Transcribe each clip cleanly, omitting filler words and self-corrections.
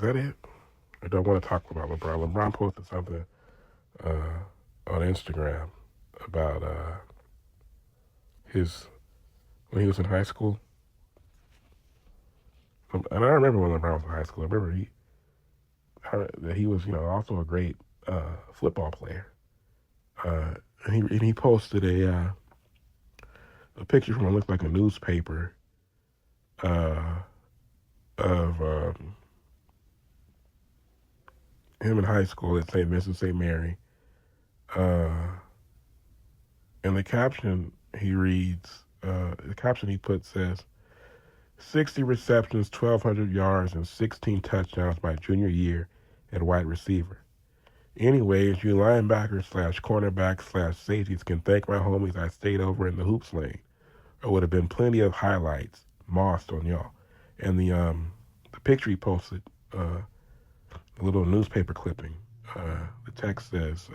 that it? I don't want to talk about LeBron. LeBron posted something on Instagram about his when he was in high school. And I remember when LeBron was in high school. I remember that he was, also a great football player. And he posted a picture from what looked like a newspaper uh, of him in high school at St. Vincent St. Mary. And the caption he put says, 60 receptions, 1,200 yards, and 16 touchdowns my junior year at wide receiver. Anyways, you linebackers / cornerback / safeties can thank my homies I stayed over in the hoops lane. There would have been plenty of highlights mossed on y'all. And the picture he posted, a little newspaper clipping. The text says,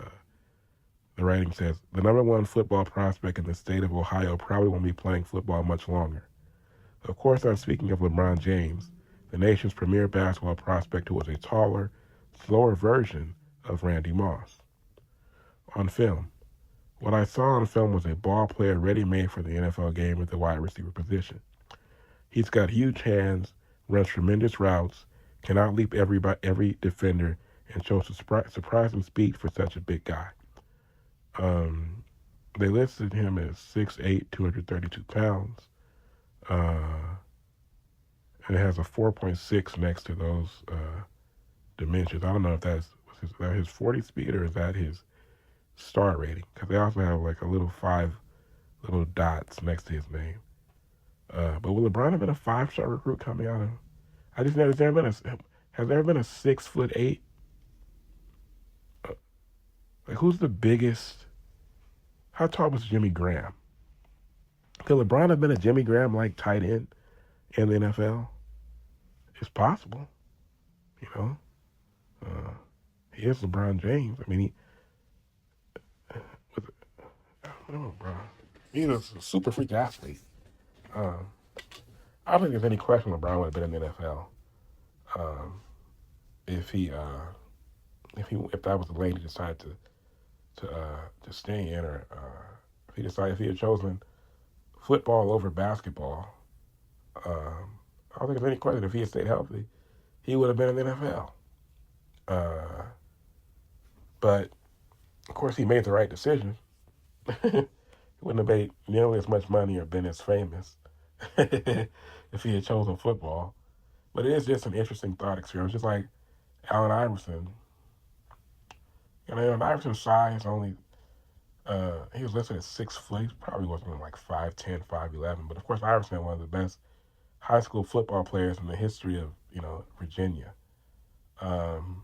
the writing says, the number one football prospect in the state of Ohio probably won't be playing football much longer. Of course, I'm speaking of LeBron James, the nation's premier basketball prospect who was a taller, slower version of Randy Moss. On film, what I saw on film was a ball player ready-made for the NFL game at the wide receiver position. He's got huge hands, runs tremendous routes, can outleap every defender, and shows surprising speed for such a big guy. They listed him as 6'8", 232 pounds. And it has a 4.6 next to those dimensions. I don't know if that's his 40 speed or is that his star rating, because they also have like a little 5 little dots next to his name. But will LeBron have been a 5-star recruit coming out of? I just never. Has there been a 6'8"? Like, who's the biggest? How tall was Jimmy Graham? Could LeBron have been a Jimmy Graham like tight end in the NFL? It's possible, you know. He is LeBron James. I mean, I don't know, bro. He's a super freak athlete. I don't think there's any question LeBron would have been in the NFL um, if if that was the lane he decided to stay in, or if he had chosen football over basketball. I don't think there's any question if he had stayed healthy, he would have been in the NFL. But of course, he made the right decision. He wouldn't have made nearly as much money or been as famous if he had chosen football. But it is just an interesting thought experiment, just like Allen Iverson. Allen Iverson's size only, he was listed at 6 foot. He probably wasn't like 5'10", 5'11". But of course, Iverson, one of the best high school football players in the history of, Virginia. And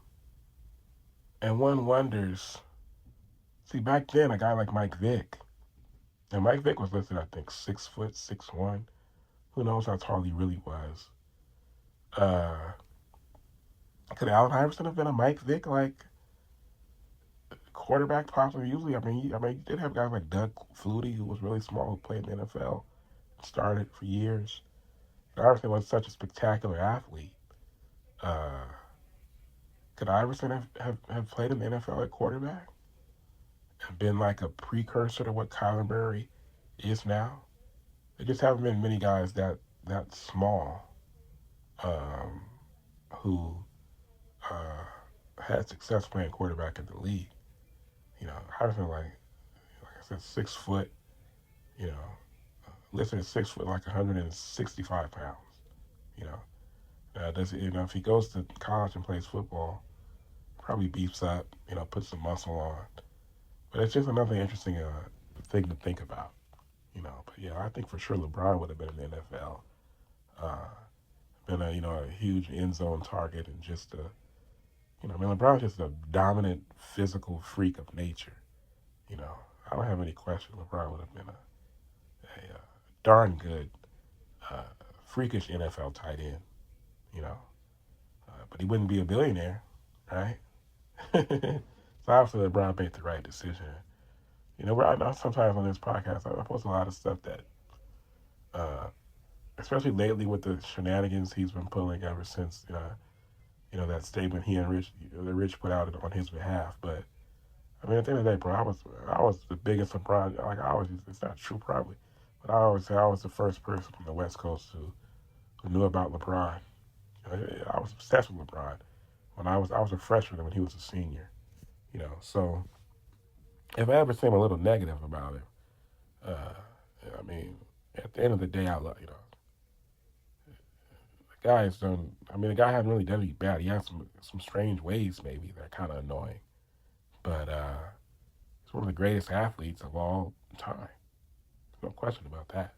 one wonders, see, back then, a guy like Mike Vick, and Mike Vick was listed, I think, 6 foot, 6'1". Who knows how tall he really was? Could Allen Iverson have been a Mike Vick like quarterback possibly? Usually, you did have guys like Doug Flutie, who was really small, who played in the NFL, started for years. And Iverson was such a spectacular athlete. Could Iverson have played in the NFL at quarterback and been like a precursor to what Kyler Murray is now? There just haven't been many guys that small who had success playing quarterback in the league. Iverson, like I said, 6 foot, listed at 6 foot, like 165 pounds. If he goes to college and plays football, probably beefs up, puts some muscle on. But it's just another interesting thing to think about, But yeah, I think for sure LeBron would have been in the NFL, been a huge end zone target, and just LeBron's just a dominant physical freak of nature. I don't have any question LeBron would have been a darn good, freakish NFL tight end, but he wouldn't be a billionaire, right? So obviously LeBron made the right decision. I know sometimes on this podcast I post a lot of stuff that, especially lately with the shenanigans he's been pulling ever since, that statement he and Rich put out on his behalf. But I mean, at the end of the day, bro, I was the biggest LeBron. Like I always, it's not true probably, but I always say I was the first person on the West Coast who knew about LeBron. I was obsessed with LeBron when I was a freshman and when he was a senior. So if I ever seem a little negative about him, I mean, at the end of the day, I love the guy's done. I mean, the guy hasn't really done any bad. He has some strange ways maybe that are kind of annoying, but he's one of the greatest athletes of all time. No question about that.